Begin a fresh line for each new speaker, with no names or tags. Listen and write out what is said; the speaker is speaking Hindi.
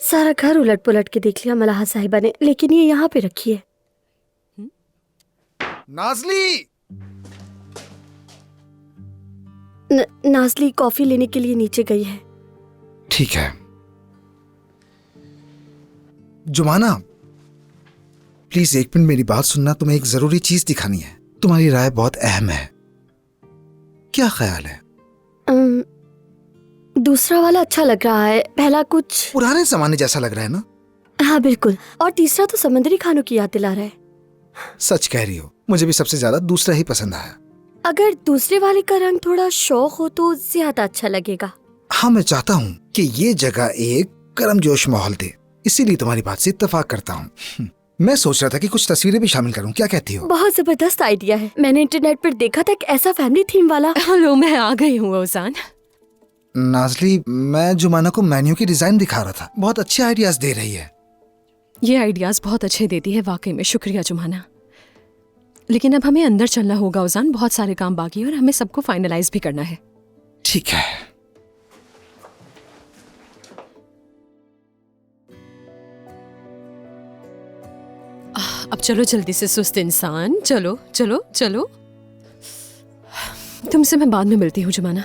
सारा घर उलट पुलट के देख लिया मलाहा साहिबा ने, लेकिन ये यहाँ पे रखी है।
नाज़ली!
नाज़ली कॉफी लेने के लिए नीचे गई है।
ठीक है। जुमाना, प्लीज एक मिनट मेरी बात सुनना। तुम्हें एक जरूरी चीज दिखानी है। तुम्हारी राय बहुत अहम है। क्या ख्याल है?
दूसरा वाला अच्छा लग रहा है, पहला कुछ
पुराने जमाने जैसा लग रहा है ना?
हाँ बिल्कुल, और तीसरा तो समंदरी खानों की याद दिला रहा है।
सच कह रही हो, मुझे भी सबसे ज्यादा दूसरा ही पसंद आया।
अगर दूसरे वाले का रंग थोड़ा शौक हो तो ज्यादा अच्छा लगेगा।
हाँ, मैं चाहता हूँ कि ये जगह एक गर्मजोश माहौल दे, इसीलिए तुम्हारी बात से इत्तेफाक करता हूँ। मैं सोच रहा था कि कुछ तस्वीरें भी शामिल करूँ, क्या कहती हो?
बहुत जबरदस्त आइडिया है। मैंने इंटरनेट पर देखा था कि ऐसा फैमिली थीम वाला।
हेलो, मैं आ गई हूँ ओजान।
नाज़ली, मैं जुमाना को मेन्यू की डिजाइन दिखा रहा था। बहुत अच्छे आइडियाज दे रही है।
ये आइडियाज बहुत अच्छे देती है, वाकई में शुक्रिया जुमाना। लेकिन अब हमें अंदर चलना होगा ओजान, बहुत सारे काम बाकी है और हमें सबको फाइनलाइज भी करना है।
ठीक है।
अब चलो जल्दी से सुस्त इंसान, चलो चलो चलो। तुमसे मैं बाद में मिलती हूँ जुमाना।